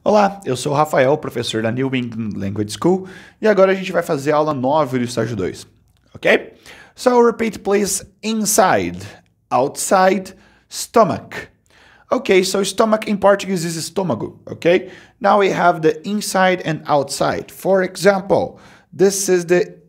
Olá, eu sou o Rafael, professor da Nível Language School, e agora a gente vai fazer a aula 9 do estágio 2, ok? So repeat please, inside, outside, stomach. Okay, so stomach in Portuguese is estômago, okay? Now we have the inside and outside. For example, this is the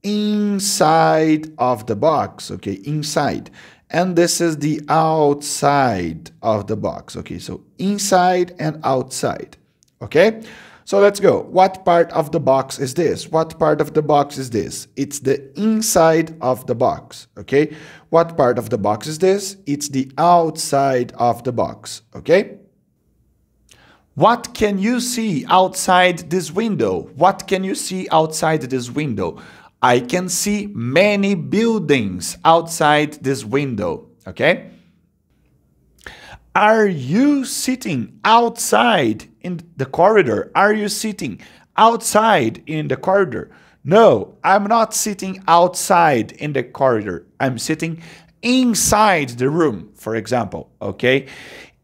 inside of the box, okay, inside. And this is the outside of the box, okay, so inside and outside, okay? So let's go. What part of the box is this? What part of the box is this? It's the inside of the box, okay? What part of the box is this? It's the outside of the box, okay? What can you see outside this window? What can you see outside this window? I can see many buildings outside this window, okay? Are you sitting outside in the corridor? Are you sitting outside in the corridor? No, I'm not sitting outside in the corridor. I'm sitting inside the room, for example, okay?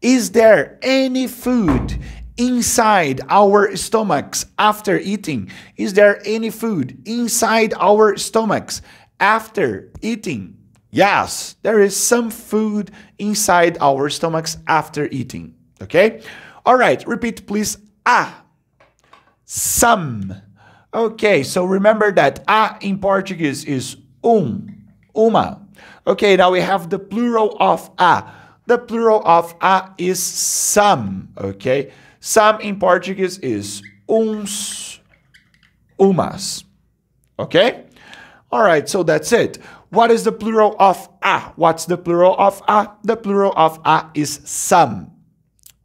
Is there any food inside our stomachs after eating? Is there any food inside our stomachs after eating? Yes, there is some food inside our stomachs after eating, okay? All right, repeat please, some. Okay, so remember that in Portuguese is uma. Okay, now we have the plural of a. The plural of a is some, okay? Some in Portuguese is uns, umas, okay? All right, so that's it. What is the plural of a? What's the plural of a? The plural of a is some.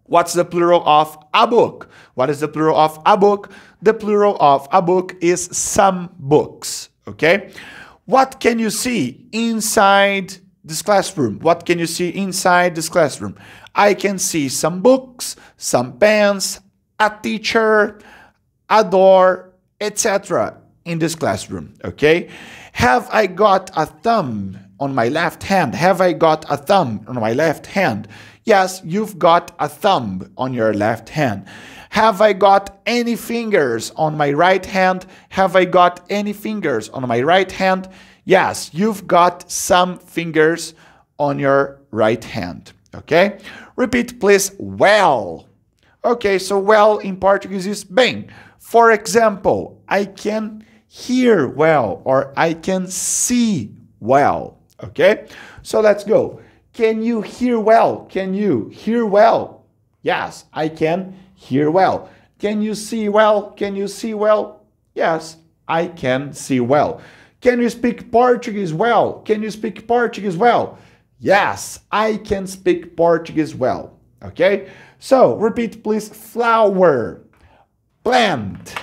What's the plural of a book? What is the plural of a book? The plural of a book is some books, okay? What can you see inside this classroom? What can you see inside this classroom? I can see some books, some pens, a teacher, a door, etc. in this classroom, okay? Have I got a thumb on my left hand? Have I got a thumb on my left hand? Yes, you've got a thumb on your left hand. Have I got any fingers on my right hand? Have I got any fingers on my right hand? Yes, you've got some fingers on your right hand, okay? Repeat please, well. Okay, so well in Portuguese is bem. For example, I can hear well or I can see well, okay? So let's go. Can you hear well? Can you hear well? Yes, I can hear well. Can you see well? Can you see well? Yes, I can see well. Can you speak Portuguese well? Can you speak Portuguese well? Yes, I can speak Portuguese well, okay? So repeat please, flower, plant.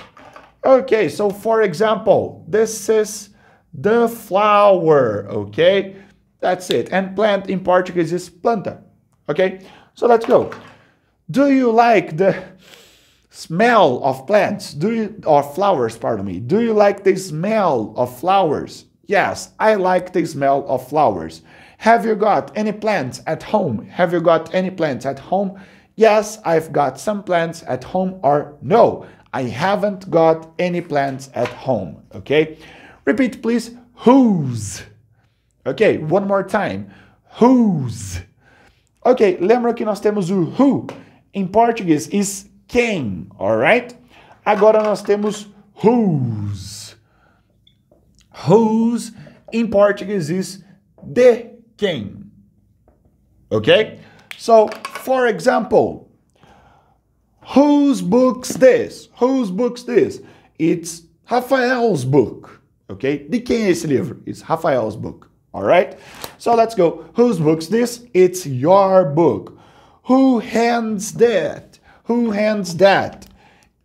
Okay, so for example, this is the flower, okay? That's it. And plant in Portuguese is planta, okay? So let's go. Do you like the smell of plants? Or flowers, pardon me. Do you like the smell of flowers? Yes, I like the smell of flowers. Have you got any plants at home? Have you got any plants at home? Yes, I've got some plants at home, or no, I haven't got any plants at home, okay? Repeat please, whose. Ok, one more time. Whose. Ok, lembra que nós temos o who. Em português is quem, alright? Agora nós temos whose. Whose em português is de quem. Ok? So, for example, whose book's this? Whose book's this? It's Rafael's book. Ok? De quem é esse livro? It's Rafael's book. All right, so let's go. Whose book's this? It's your book. Who hands that? Who hands that?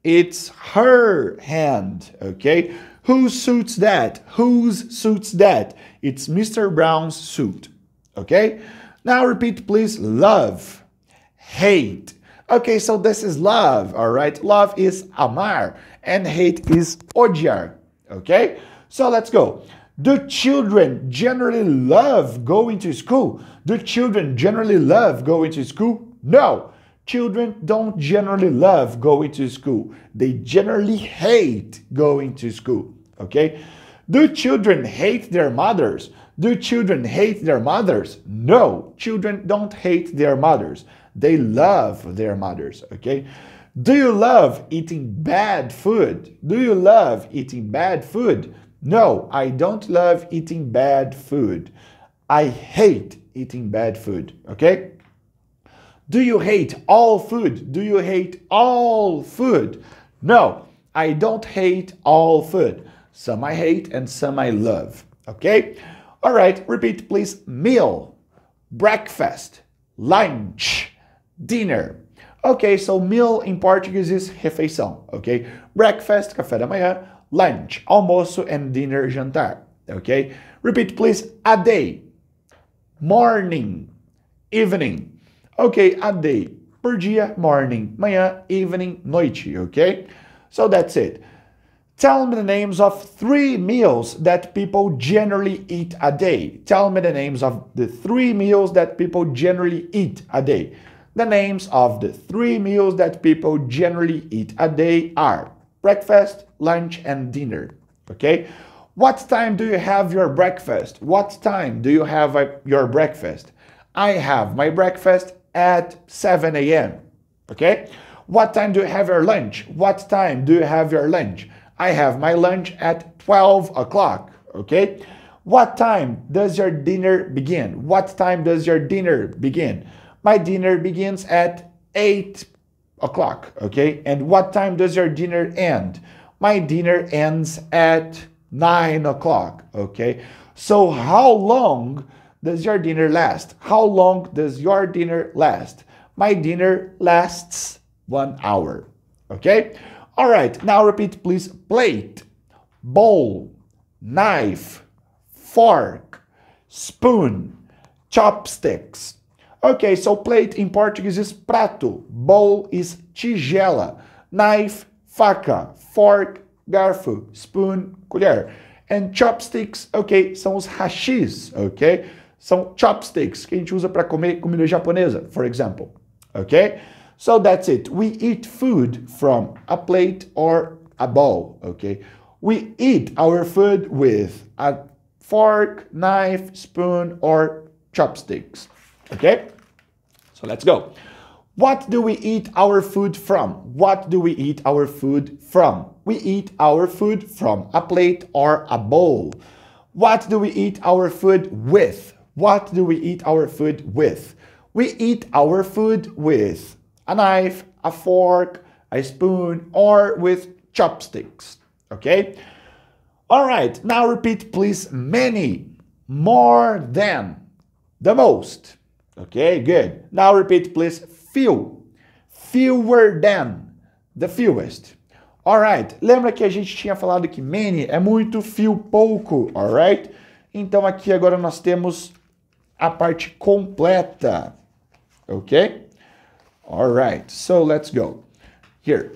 It's her hand, okay? Whose suits that? Whose suits that? It's Mr. Brown's suit, okay? Now repeat please, love, hate. Okay, so this is love, all right? Love is amar and hate is odiar, okay? So let's go. Do children generally love going to school? Do children generally love going to school? No. Children don't generally love going to school. They generally hate going to school, okay? Do children hate their mothers? Do children hate their mothers? No, children don't hate their mothers. They love their mothers, okay? Do you love eating bad food? Do you love eating bad food? No, I don't love eating bad food. I hate eating bad food, okay? Do you hate all food? Do you hate all food? No, I don't hate all food. Some I hate and some I love, okay? All right, repeat please. Meal, breakfast, lunch, dinner. Okay, so meal in Portuguese is refeição, okay? Breakfast, café da manhã, lunch, almoço, and dinner, jantar, okay? Repeat please. A day, morning, evening. Okay, a day, por dia, morning, manhã, evening, noite, okay? So that's it. Tell me the names of 3 meals that people generally eat a day. Tell me the names of the 3 meals that people generally eat a day. The names of the 3 meals that people generally eat a day are breakfast, lunch, and dinner, okay? What time do you have your breakfast? What time do you have your breakfast? I have my breakfast at 7 a.m., okay? What time do you have your lunch? What time do you have your lunch? I have my lunch at 12 o'clock, okay? What time does your dinner begin? What time does your dinner begin? My dinner begins at 8 o'clock, okay? And what time does your dinner end? My dinner ends at 9 o'clock, okay? So how long does your dinner last? How long does your dinner last? My dinner lasts 1 hour, okay? All right, now repeat please. Plate, bowl, knife, fork, spoon, chopsticks. Okay, so plate in Portuguese is prato, bowl is tigela, knife, faca, fork, garfo, spoon, colher. And chopsticks, ok, são os hashis, ok? São chopsticks que a gente usa para comer comida japonesa, for example, ok? So that's it. We eat food from a plate or a bowl, okay? We eat our food with a fork, knife, spoon, or chopsticks, okay? So let's go. What do we eat our food from? What do we eat our food from? We eat our food from a plate or a bowl. What do we eat our food with? What do we eat our food with? We eat our food with a knife, a fork, a spoon, or with chopsticks, okay? All right, now repeat please. Many, more than, the most. Okay, good. Now repeat please. Few, fewer than, the fewest. Alright, lembra que a gente tinha falado que many é muito, few pouco, alright? Então aqui agora nós temos a parte completa, ok? Alright, so let's go. Here.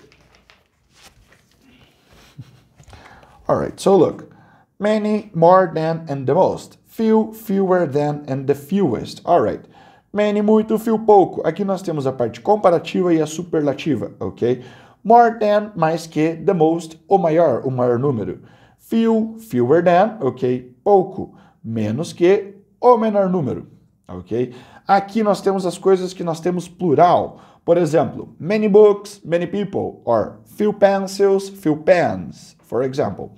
Alright, so look. Many, more than, and the most. Few, fewer than, and the fewest. Alright. Many, muito, few, pouco. Aqui nós temos a parte comparativa e a superlativa, ok? More than, mais que, the most, o maior número. Few, fewer than, ok? Pouco, menos que, o menor número, ok? Aqui nós temos as coisas que nós temos plural. Por exemplo, many books, many people, or few pencils, few pens, for example.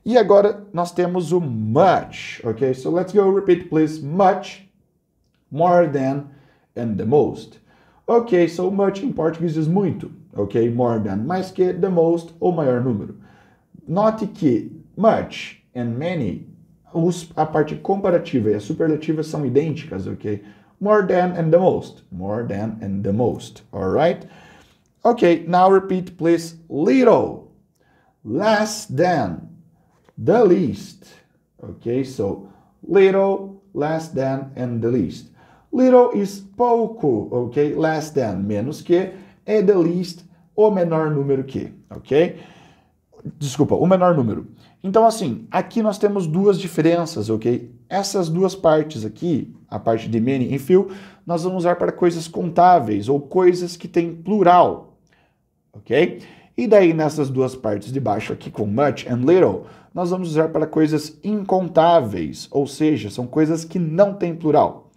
E agora nós temos o much, ok? So let's go, repeat please. Much, more than, and the most. Ok, so much em português is muito, ok? More than, mais que, the most, o maior número. Note que much and many, a parte comparativa e a superlativa são idênticas, ok? More than and the most. More than and the most, alright? Ok, now repeat please. Little, less than, the least. Ok, so little, less than, and the least. Little is pouco, ok? Less than, menos que, e the least, o menor número que, ok? Desculpa, o menor número. Então, assim, aqui nós temos duas diferenças, ok? Essas duas partes aqui, a parte de many e few, nós vamos usar para coisas contáveis ou coisas que têm plural, ok? E daí, nessas duas partes de baixo aqui, com much and little, nós vamos usar para coisas incontáveis, ou seja, são coisas que não têm plural,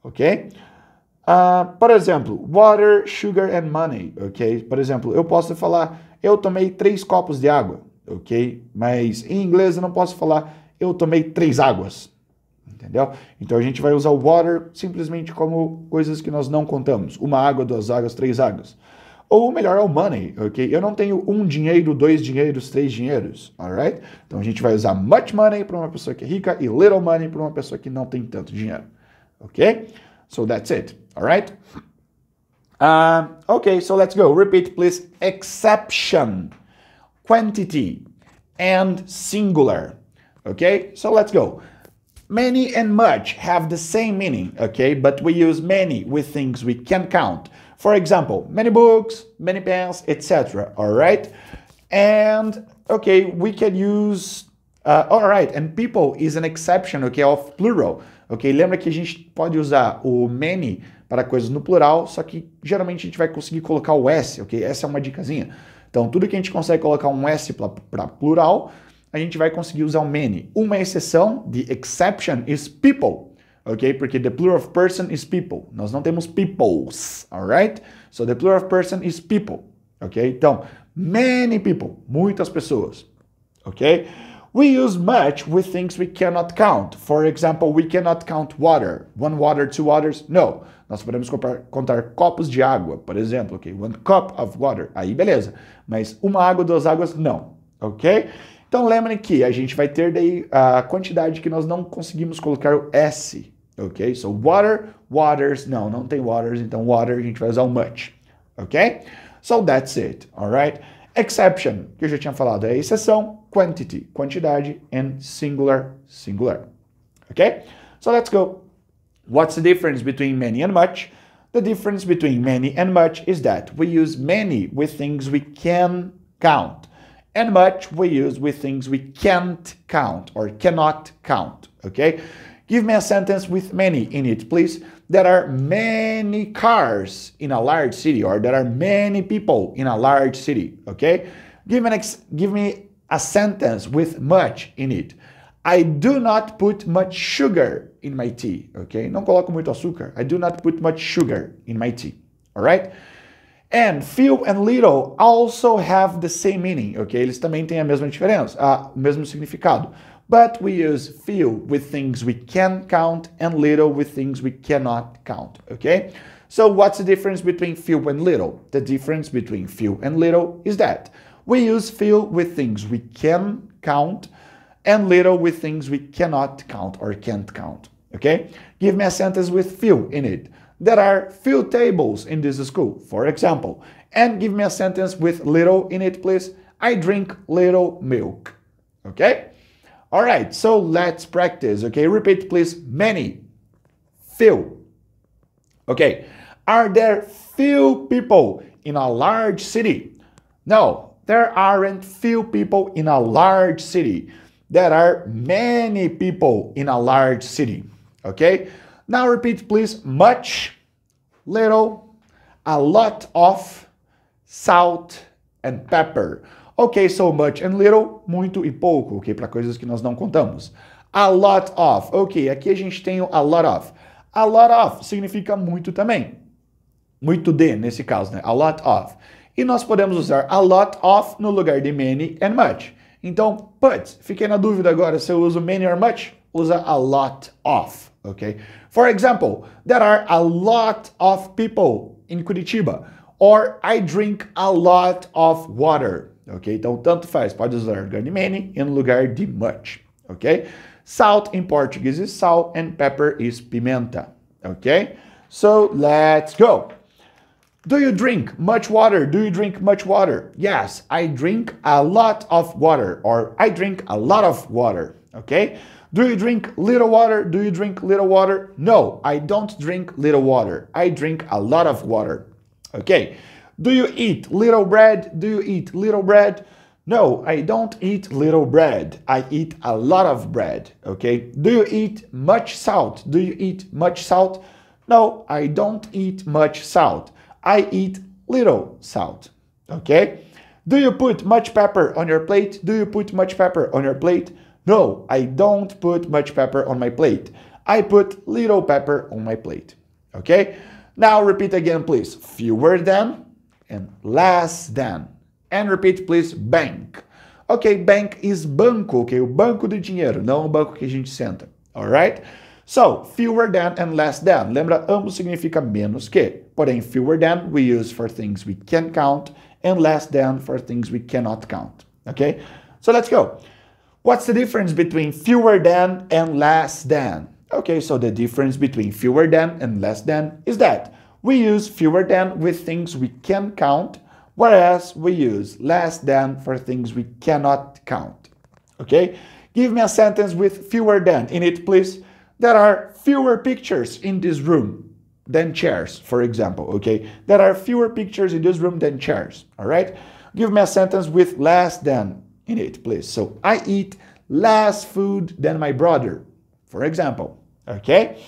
ok? Por exemplo, water, sugar and money, ok? Por exemplo, eu posso falar, eu tomei 3 copos de água, ok? Mas em inglês eu não posso falar, eu tomei 3 águas, entendeu? Então a gente vai usar o water simplesmente como coisas que nós não contamos. 1 água, 2 águas, 3 águas. Ou melhor, é o money, ok? Eu não tenho 1 dinheiro, 2 dinheiros, 3 dinheiros, alright? Então a gente vai usar much money para uma pessoa que é rica e little money para uma pessoa que não tem tanto dinheiro, ok? So that's it, alright? Okay, so let's go. Repeat, please. Exception, quantity, and singular. Okay, so let's go. Many and much have the same meaning, okay? But we use many with things we can count. For example, many books, many pens, etc. All right? And, okay, we can use... all right, and people is an exception, okay, of plural. Ok? Lembra que a gente pode usar o many para coisas no plural, só que geralmente a gente vai conseguir colocar o S, ok? Essa é uma dicasinha. Então, tudo que a gente consegue colocar um S para plural, a gente vai conseguir usar o many. Uma exceção, the exception is people, ok? Porque the plural of person is people. Nós não temos peoples, alright? So, the plural of person is people, ok? Então, many people, muitas pessoas, ok? We use much with things we cannot count. For example, we cannot count water. 1 water, 2 waters? No. Nós podemos contar copos de água, por exemplo, ok? 1 cup of water. Aí, beleza. Mas 1 água, 2 águas, não. Ok? Então, lembrem que a gente vai ter daí a quantidade que nós não conseguimos colocar o S. Ok? So, water, waters. Não tem waters, então water a gente vai usar o much. Ok? So, that's it. Alright? Exception, que eu já tinha falado, é exceção, quantity, quantidade, and singular, singular. Okay? So let's go. What's the difference between many and much? The difference between many and much is that we use many with things we can count, and much we use with things we can't count or cannot count. Okay? Give me a sentence with many in it, please. There are many cars in a large city, or there are many people in a large city, okay? Give me a sentence with much in it. I do not put much sugar in my tea, okay? Não coloco muito açúcar. I do not put much sugar in my tea, all right? And few and little also have the same meaning, okay? Eles também têm a mesma diferença, o mesmo significado. But we use few with things we can count and little with things we cannot count, okay? So what's the difference between few and little? The difference between few and little is that we use few with things we can count and little with things we cannot count or can't count, okay? Give me a sentence with few in it. There are few tables in this school, for example. And give me a sentence with little in it, please. I drink little milk, okay? All right, so let's practice, okay? Repeat, please. Many, few. Okay, are there few people in a large city? No, there aren't few people in a large city. There are many people in a large city, okay? Now repeat, please. Much, little, a lot of, salt, and pepper. Ok, so much and little, muito e pouco, ok? Para coisas que nós não contamos. A lot of, ok, aqui a gente tem o a lot of. A lot of significa muito também. Muito de, nesse caso, né? A lot of. E nós podemos usar a lot of no lugar de many and much. Então, putz, fiquei na dúvida agora se eu uso many or much. Usa a lot of, ok? For example, there are a lot of people in Curitiba. Or I drink a lot of water. Ok? Então, tanto faz. Pode usar no lugar de many e no lugar de much. Ok? Salt em português is sal and pepper is pimenta. Ok? So, let's go. Do you drink much water? Do you drink much water? Yes, I drink a lot of water. Or I drink a lot of water. Ok? Do you drink little water? Do you drink little water? No, I don't drink little water. I drink a lot of water. Ok? Do you eat little bread? Do you eat little bread? No, I don't eat little bread. I eat a lot of bread, okay? Do you eat much salt? Do you eat much salt? No, I don't eat much salt. I eat little salt, okay? Do you put much pepper on your plate? Do you put much pepper on your plate? No, I don't put much pepper on my plate. I put little pepper on my plate, okay? Now repeat again, please. Fewer than and less than. And repeat, please, bank. Ok, bank is banco, ok? O banco do dinheiro, não o banco que a gente senta. Alright? So, fewer than and less than. Lembra, ambos significa menos que. Porém, fewer than we use for things we can count and less than for things we cannot count. Okay? So let's go. What's the difference between fewer than and less than? Okay, so the difference between fewer than and less than is that we use fewer than with things we can count, whereas we use less than for things we cannot count. Okay? Give me a sentence with fewer than in it, please. There are fewer pictures in this room than chairs, for example, okay? There are fewer pictures in this room than chairs, all right? Give me a sentence with less than in it, please. So, I eat less food than my brother, for example, okay?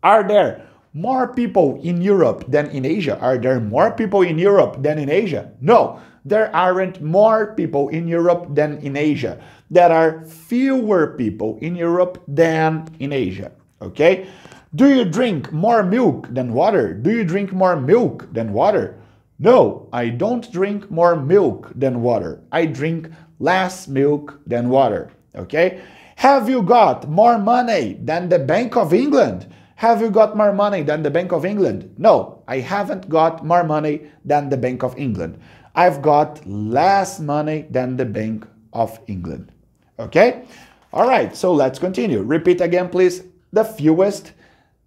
Are there more people in Europe than in Asia? Are there more people in Europe than in Asia? No, there aren't more people in Europe than in Asia. There are fewer people in Europe than in Asia, okay? Do you drink more milk than water? Do you drink more milk than water? No, I don't drink more milk than water. I drink less milk than water, okay? Have you got more money than the Bank of England? Have you got more money than the Bank of England? No, I haven't got more money than the Bank of England. I've got less money than the Bank of England. Okay? All right, so let's continue. Repeat again, please. The fewest,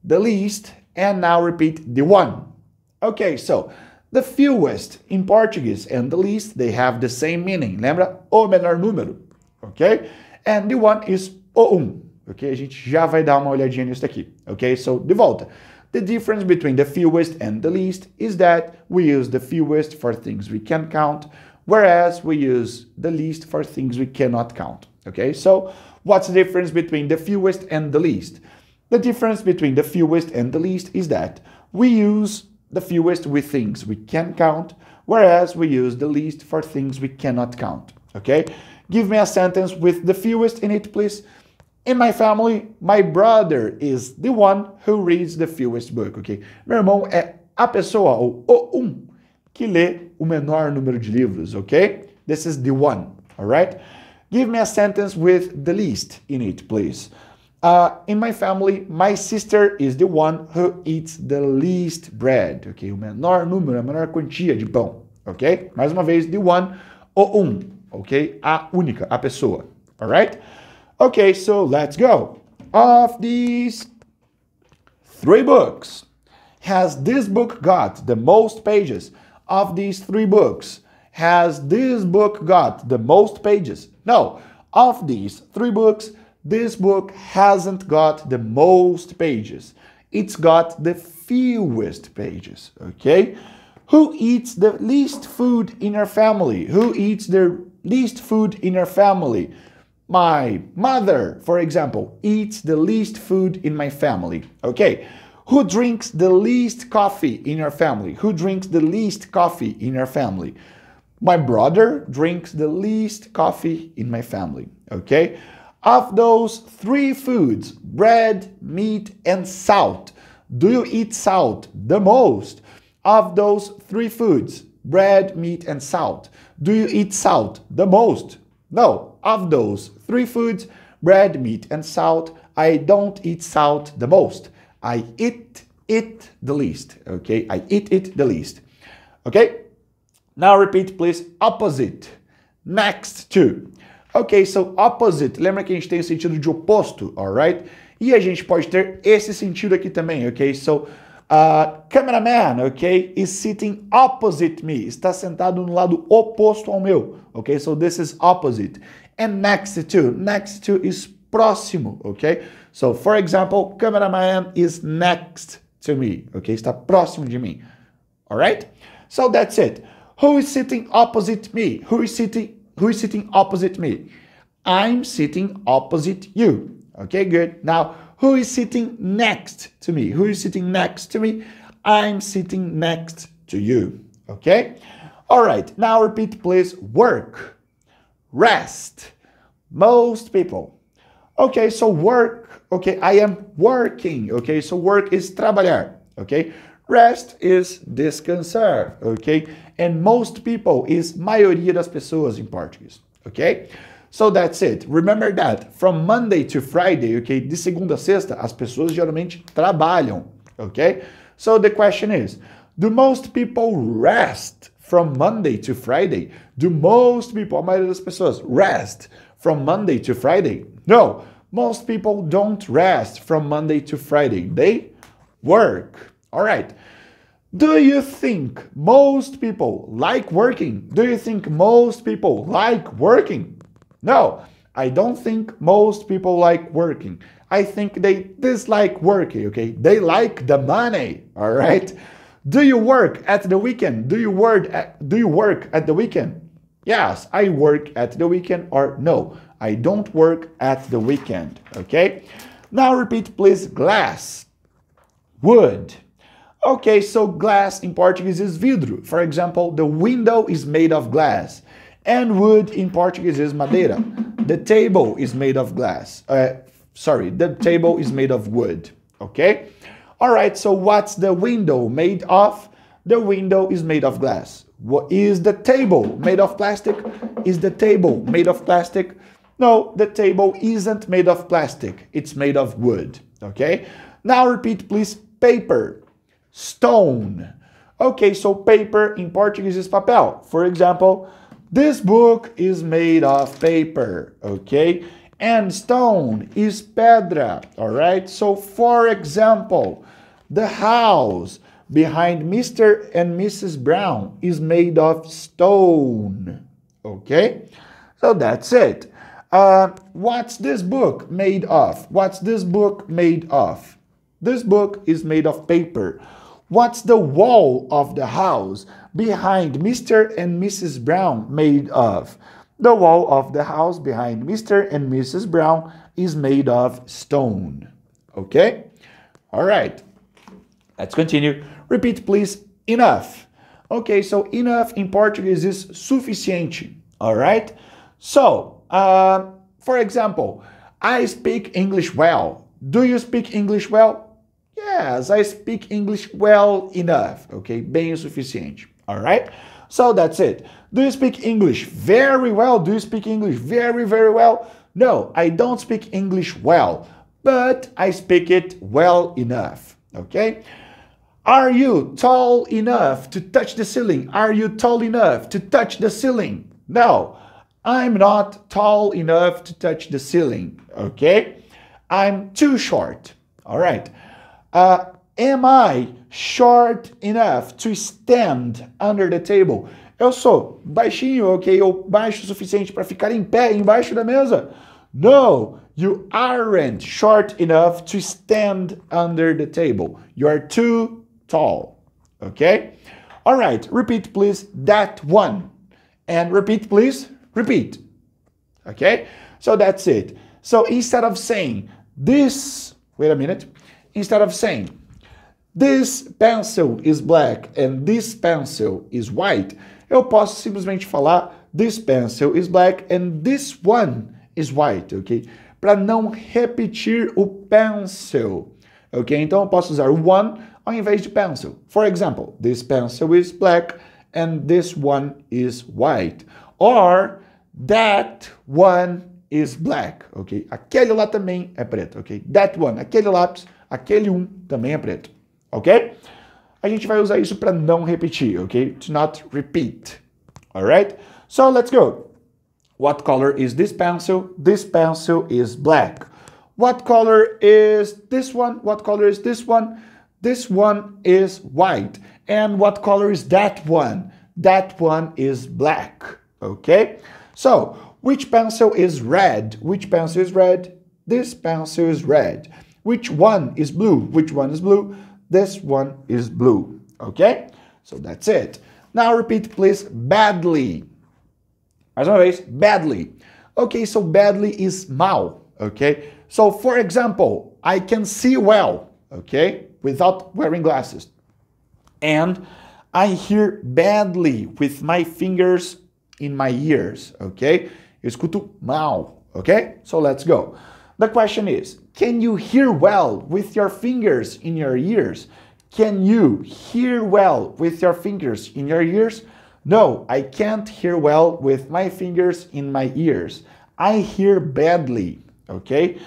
the least, and now repeat the one. Okay, so the fewest in Portuguese and the least, they have the same meaning. Lembra? O menor número. Okay? And the one is o Ok? A gente já vai dar uma olhadinha nisso aqui. Ok? So, de volta. The difference between the fewest and the least is that we use the fewest for things we can count, whereas we use the least for things we cannot count. Okay? So, what's the difference between the fewest and the least? The difference between the fewest and the least is that we use the fewest with things we can count, whereas we use the least for things we cannot count. Okay? Give me a sentence with the fewest in it, please. In my family, my brother is the one who reads the fewest book, ok? Meu irmão é a pessoa, ou o que lê o menor número de livros, ok? This is the one, all right? Give me a sentence with the least in it, please. In my family, my sister is the one who eats the least bread, ok? O menor número, a menor quantia de pão, ok? Mais uma vez, the one, o ok? A única, a pessoa, all right? Okay, so let's go. Of these three books, has this book got the most pages? Of these three books, has this book got the most pages? No, of these three books, this book hasn't got the most pages. It's got the fewest pages, okay? Who eats the least food in your family? Who eats the least food in your family? My mother, for example, eats the least food in my family. Okay. Who drinks the least coffee in your family? Who drinks the least coffee in your family? My brother drinks the least coffee in my family. Okay. Of those three foods, bread, meat, and salt, do you eat salt the most? Of those three foods, bread, meat, and salt, do you eat salt the most? No. Of those three foods, bread, meat, and salt, I don't eat salt the most. I eat it the least. Okay? I eat it the least. Okay? Now repeat, please. Opposite. Next to. Ok, so opposite. Lembra que a gente tem o sentido de oposto, alright? E a gente pode ter esse sentido aqui também, ok? So, cameraman, ok, is sitting opposite me. Está sentado no lado oposto ao meu. Ok, so this is opposite. And next to is próximo, ok? So, for example, cameraman is next to me, ok? Está próximo de mim, alright? So that's it. Who is sitting opposite me? Who is sitting Who is sitting opposite me? I'm sitting opposite you. Okay, good. Now, who is sitting next to me? Who is sitting next to me? I'm sitting next to you. Okay? All right. Now repeat, please. Work, rest, most people. Okay, so work. Okay, I am working. Okay, so work is trabalhar. Okay, rest is descansar. Okay, and most people is maioria das pessoas em português. Okay, so that's it. Remember that from Monday to Friday. Okay, de segunda a sexta as pessoas geralmente trabalham. Okay, so the question is, do most people rest from Monday to Friday? Do most people, a maioria das pessoas, rest from Monday to Friday? No, most people don't rest from Monday to Friday. They work. All right. Do you think most people like working? Do you think most people like working? No, I don't think most people like working. I think they dislike working, okay? They like the money, all right? Do you work at the weekend? Do you work at the weekend? Yes, I work at the weekend, or no, I don't work at the weekend, okay? Now repeat, please. Glass, wood. Okay, so glass in Portuguese is vidro. For example, the window is made of glass. And wood in Portuguese is madeira. The table is made of glass. The table is made of wood, okay? All right, so what's the window made of? The window is made of glass. What is the table made of plastic? Is the table made of plastic? No, the table isn't made of plastic. It's made of wood, okay? Now repeat, please. Paper, stone. Okay, so paper in Portuguese is papel. For example, this book is made of paper, okay? And stone is pedra, all right? So, for example, the house behind Mr. and Mrs. Brown is made of stone, okay? So that's it. What's this book made of? What's this book made of? This book is made of paper. What's the wall of the house behind Mr. and Mrs. Brown made of? The wall of the house behind Mr. and Mrs. Brown is made of stone. Okay? All right. Let's continue. Repeat, please. Enough. Okay, so enough in Portuguese is suficiente. All right? So, for example, I speak English well. Do you speak English well? Yes, I speak English well enough. Okay, bem o suficiente. All right? So that's it. Do you speak English very well? Do you speak English very, very well? No, I don't speak English well, but I speak it well enough. Okay? Are you tall enough to touch the ceiling? Are you tall enough to touch the ceiling? No, I'm not tall enough to touch the ceiling. Okay? I'm too short. All right. Am I short enough to stand under the table? Eu sou baixinho, ok? Ou baixo o suficiente para ficar em pé embaixo da mesa? No, you aren't short enough to stand under the table. You're too tall, okay? All right, repeat please, that one. And repeat please, repeat, okay? So that's it. So instead of saying this, wait a minute. Instead of saying, this pencil is black and this pencil is white, eu posso simplesmente falar, this pencil is black and this one is white, ok? Para não repetir o pencil, ok? Então eu posso usar one ao invés de pencil. For example, this pencil is black and this one is white. Or, that one is black, ok? Aquele lá também é preto, ok? That one, aquele lápis, aquele também é preto, ok? A gente vai usar isso para não repetir, ok? To not repeat, alright? So let's go. What color is this pencil? This pencil is black. What color is this one? What color is this one? This one is white. And what color is that one? That one is black, okay? So, which pencil is red? Which pencil is red? This pencil is red. Which one is blue? Which one is blue? This one is blue. Okay? So that's it. Now repeat please, badly. Mais uma vez, badly. Okay, so badly is mal, okay? So, for example, I can see well, okay, without wearing glasses. And I hear badly with my fingers in my ears, okay? Eu escuto mal, okay? So let's go. The question is, can you hear well with your fingers in your ears? Can you hear well with your fingers in your ears? No, I can't hear well with my fingers in my ears. I hear badly, okay?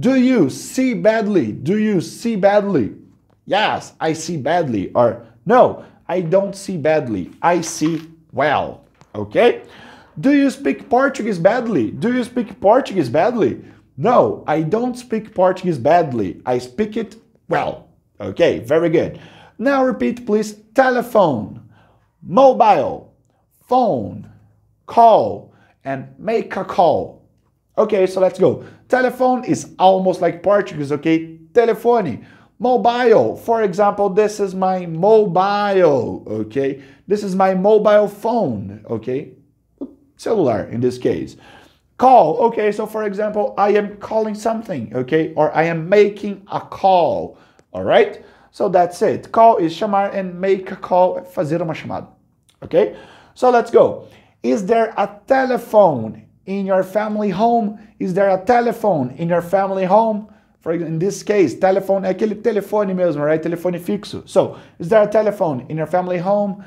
Do you see badly? Do you see badly? Yes, I see badly. Or no, I don't see badly. I see well, okay? Do you speak Portuguese badly? Do you speak Portuguese badly? No, I don't speak Portuguese badly. I speak it well. Okay, very good. Now repeat, please. Telephone, mobile, phone, call, and make a call. Okay, so let's go. Telephone is almost like Portuguese, okay? Telefone. Mobile, for example, this is my mobile, okay? This is my mobile phone, okay? Cellular in this case. Call, okay, so for example, I am calling something, okay? Or I am making a call, all right? So that's it. Call is chamar and make a call, fazer uma chamada, okay? So let's go. Is there a telephone in your family home? Is there a telephone in your family home? For in this case, telephone é aquele telefone mesmo, right? Telefone fixo. So, is there a telephone in your family home?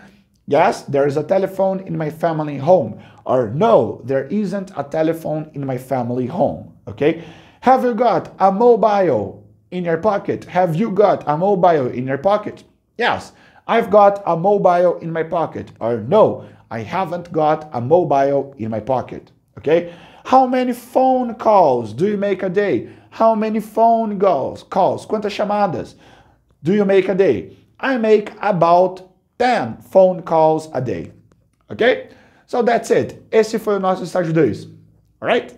Yes, there is a telephone in my family home. Or no, there isn't a telephone in my family home. Okay? Have you got a mobile in your pocket? Have you got a mobile in your pocket? Yes, I've got a mobile in my pocket. Or no, I haven't got a mobile in my pocket. Okay? How many phone calls do you make a day? How many phone calls? Quantas chamadas do you make a day? I make about 10 phone calls a day. Okay? So that's it. Esse foi o nosso estágio 2. Alright?